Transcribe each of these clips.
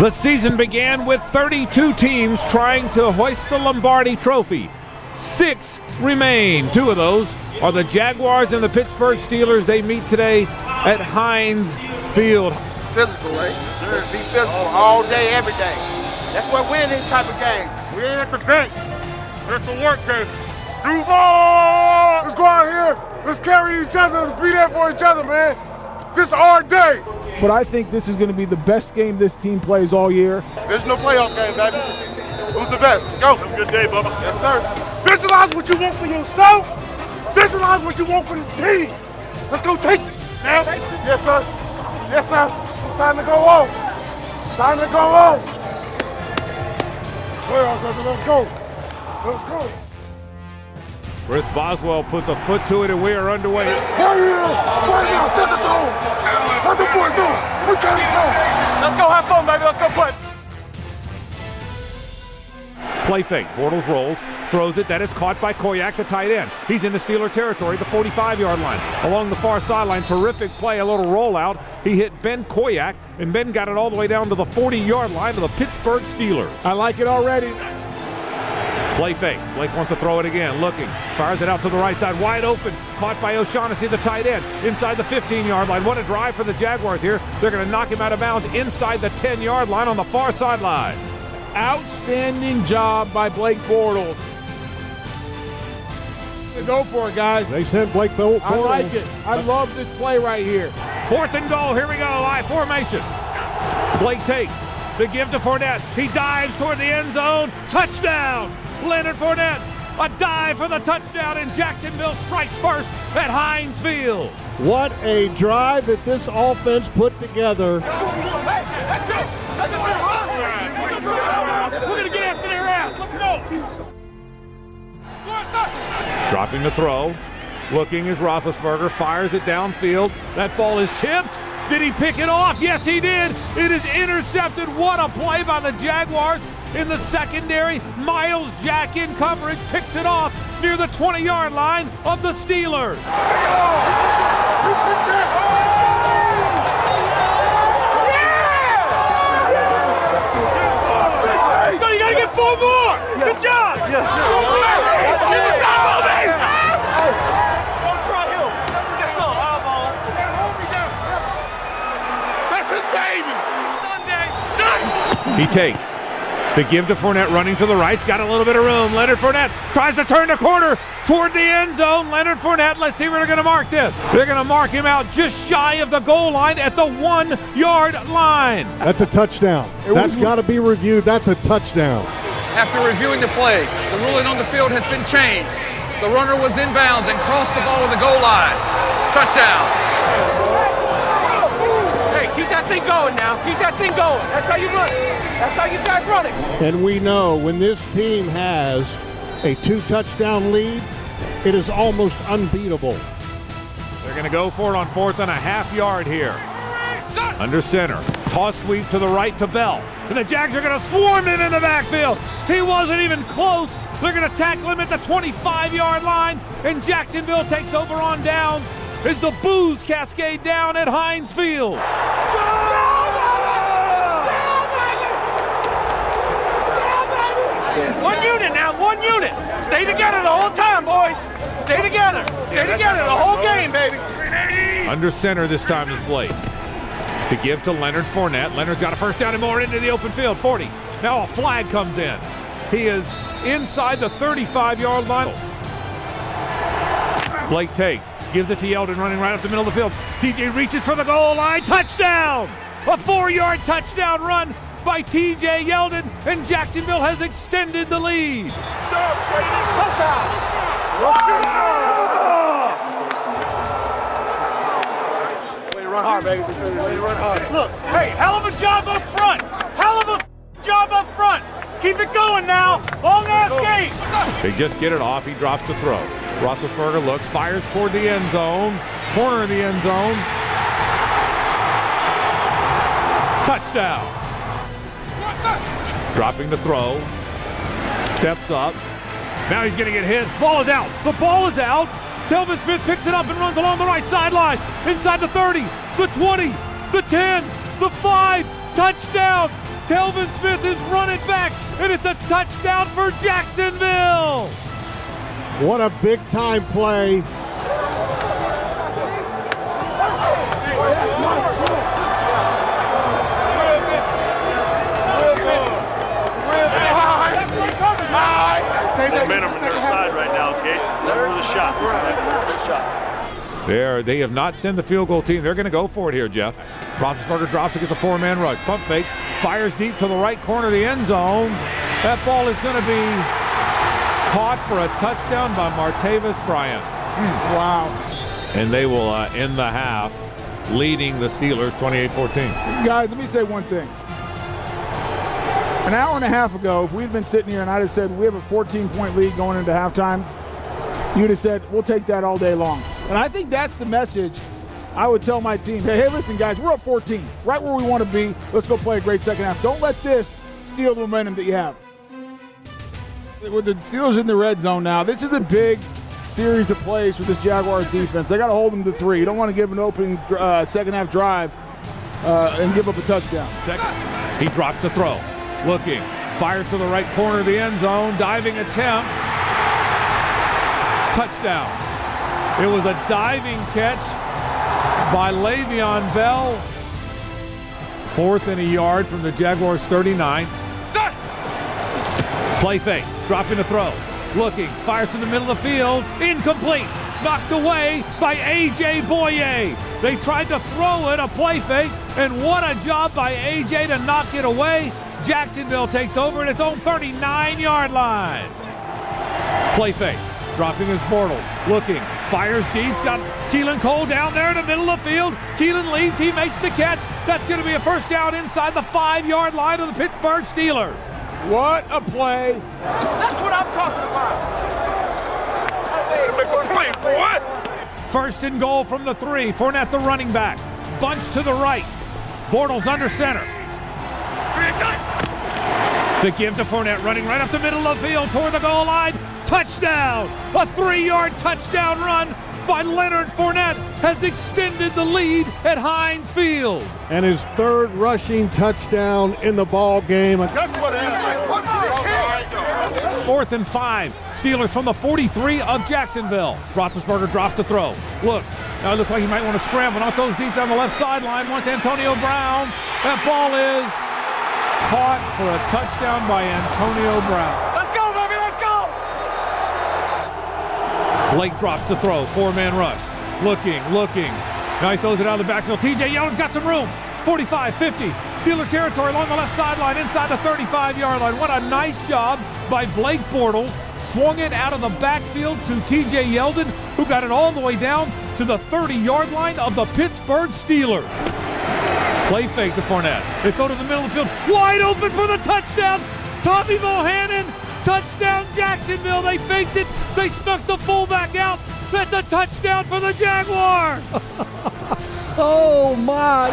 The season began with 32 teams trying to hoist the Lombardi Trophy. 6 remain. 2 of those are the Jaguars and the Pittsburgh Steelers. They meet today at Heinz Field. Physical, right? Be physical all day, every day. That's what win these type of games. We ain't at the bench. It's a work game. Duval! Let's go out here. Let's carry each other. Let's be there for each other, man. This is our day. But I think this is going to be the best game this team plays all year. Divisional playoff game, baby. Who's the best? Let's go. Have a good day, Bubba. Yes, sir. Visualize what you want for yourself. Visualize what you want for this team. Let's go take it. Now. Yes, sir. Yes, sir. Time to go on. Time to go on. Let's go. Let's go. Chris Boswell puts a foot to it, and we are underway. Hell yeah! Right now, set the tone. Let the boys know. We got it going. Let's go have fun, baby. Let's go play. Play fake. Bortles rolls, throws it. That is caught by Koyak, the tight end. He's in the Steeler territory, the 45-yard line. Along the far sideline, terrific play, a little rollout. He hit Ben Koyak, and Ben got it all the way down to the 40-yard line of the Pittsburgh Steelers. I like it already. Play fake. Blake wants to throw it again. Looking. Fires it out to the right side. Wide open. Caught by O'Shaughnessy, the tight end. Inside the 15-yard line. What a drive for the Jaguars here. They're going to knock him out of bounds inside the 10-yard line on the far sideline. Outstanding job by Blake Bortles. Go for it, guys. They sent Blake Bortles. I like it. I love this play right here. 4th and goal. Here we go. I formation. Blake takes the give to Fournette. He dives toward the end zone. Touchdown. Leonard Fournette, a dive for the touchdown, and Jacksonville strikes first at Heinz Field. What a drive that this offense put together. We're going to get after their ass. Let's go. Dropping the throw. Looking is Roethlisberger. Fires it downfield. That ball is tipped. Did he pick it off? Yes, he did. It is intercepted. What a play by the Jaguars. In the secondary, Miles Jack in coverage picks it off near the 20-yard line of the Steelers. Let's go. You got to get 4 more. Good job. Give us all, baby. Don't try him. That's all. Eyeball. That's his baby. Sunday. He takes the give to Fournette, running to the right. He's got a little bit of room. Leonard Fournette tries to turn the corner toward the end zone. Leonard Fournette, let's see where they're going to mark this. They're going to mark him out just shy of the goal line at the 1-yard line. That's a touchdown. That's got to be reviewed. That's a touchdown. After reviewing the play, the ruling on the field has been changed. The runner was inbounds and crossed the ball with the goal line. Touchdown. Keep that thing going now. Keep that thing going. That's how you run it. That's how you guys run it. And we know when this team has a 2-touchdown lead, it is almost unbeatable. They're going to go for it on 4th and a half yard here. Under center. Toss sweep to the right to Bell. And the Jags are going to swarm him in the backfield. He wasn't even close. They're going to tackle him at the 25-yard line. And Jacksonville takes over on downs as the boos cascade down at Heinz Field. One unit now, one unit. Stay together the whole time, boys. Stay together. Stay together the whole game, baby. Under center this time is Blake. To give to Leonard Fournette. Leonard's got a first down and more into the open field. 40. Now a flag comes in. He is inside the 35-yard line. Blake takes. Gives it to Yeldon, running right up the middle of the field. TJ reaches for the goal line. Touchdown! A 4-yard touchdown run by TJ Yeldon, and Jacksonville has extended the lead. Touchdown! Way to run hard, baby. Way to run hard. Look, hey, hell of a job up front. Hell of a job up front. Keep it going now. Long ass game. They just get it off. He drops the throw. Roethlisberger looks, fires toward the end zone. Corner of the end zone. Touchdown. Dropping the throw. Steps up. Now he's going to get hit. Ball is out. The ball is out. Telvin Smith picks it up and runs along the right sideline. Inside the 30, the 20, the 10, the 5. Touchdown. Telvin Smith is running back, and it's a touchdown for Jacksonville. What a big-time play. Momentum on their side right now, Gate. Look for the shot. They have not sent the field goal team. They're going to go for it here, Jeff. Roethlisberger drops against a four-man rush. Pump fakes, fires deep to the right corner of the end zone. That ball is going to be caught for a touchdown by Martavis Bryant. Wow. And they will end the half leading the Steelers 28-14. Guys, let me say one thing. An hour and a half ago, if we'd been sitting here and I'd have said we have a 14-point lead going into halftime, you'd have said, we'll take that all day long. And I think that's the message I would tell my team. Hey, listen, guys, we're up 14, right where we want to be. Let's go play a great second half. Don't let this steal the momentum that you have. With the Steelers in the red zone now, this is a big series of plays for this Jaguars defense. They got to hold them to 3. You don't want to give an opening second half drive and give up a touchdown. He drops the throw. Looking, fires to the right corner of the end zone, diving attempt, touchdown. It was a diving catch by Le'Veon Bell. 4th and a yard from the Jaguars 39. Play fake, dropping the throw. Looking, fires to the middle of the field, incomplete. Knocked away by A.J. Boye. They tried to throw it, a play fake, and what a job by A.J. to knock it away. Jacksonville takes over at its own 39-yard line. Play fake, dropping his Bortles, looking, fires deep, got Keelan Cole down there in the middle of the field. Keelan leaves, he makes the catch. That's going to be a first down inside the 5-yard line of the Pittsburgh Steelers. What a play. That's what I'm talking about. First and goal from the 3. Fournette, the running back. Bunch to the right. Bortles under center. The give to Fournette, running right up the middle of the field toward the goal line. Touchdown! A 3-yard touchdown run by Leonard Fournette has extended the lead at Heinz Field. And his 3rd rushing touchdown in the ball game. That's what it is. 4th and 5. Steelers from the 43 of Jacksonville. Roethlisberger drops the throw. Looks. Now it looks like he might want to scramble. Now throws deep down the left sideline. Wants Antonio Brown. That ball is caught for a touchdown by Antonio Brown. Let's go, baby, let's go! Blake drops the throw. 4-man rush. Looking. Now he throws it out of the backfield. TJ Yeldon's got some room. 45, 50. Steeler territory along the left sideline inside the 35-yard line. What a nice job by Blake Bortles. Swung it out of the backfield to TJ Yeldon, who got it all the way down to the 30-yard line of the Pittsburgh Steelers. Play fake to Fournette. They go to the middle of the field. Wide open for the touchdown. Tommy Bohannon. Touchdown Jacksonville. They faked it. They snuck the fullback out. That's a touchdown for the Jaguars. Oh, my.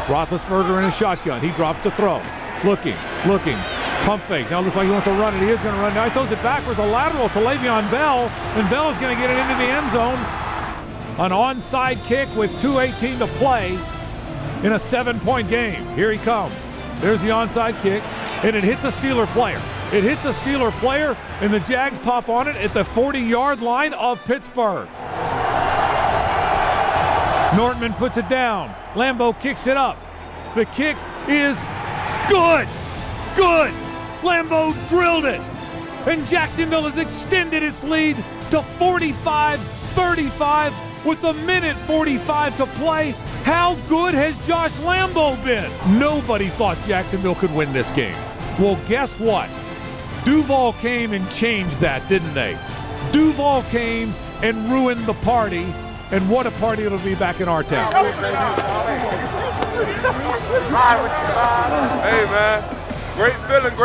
Roethlisberger in a shotgun. He drops the throw. Looking. Pump fake. Now looks like he wants to run it. He is going to run. Now he throws it backwards. A lateral to Le'Veon Bell. And Bell is going to get it into the end zone. An onside kick with 2:18 to play in a 7-point game. Here he comes. There's the onside kick. And it hits a Steeler player. And the Jags pop on it at the 40-yard line of Pittsburgh. Nortman puts it down. Lambeau kicks it up. The kick is good. Lambeau drilled it. And Jacksonville has extended its lead to 45-35 with 1:45 to play. How good has Josh Lambeau been? Nobody thought Jacksonville could win this game. Well, guess what? Duval came and changed that, didn't they? Duval came and ruined the party. And what a party it'll be back in our town. Hey, man. Great feeling.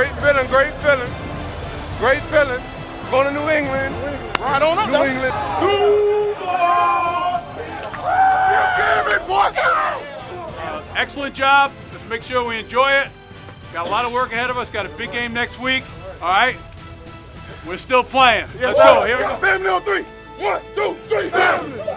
Going to New England. Right on up. New England. Excellent job. The make sure we enjoy it. Got a lot of work ahead of us. Got a big game next week. All right? We're still playing. Let's go. Here we go. Family on 3. 1, 2, 3, family.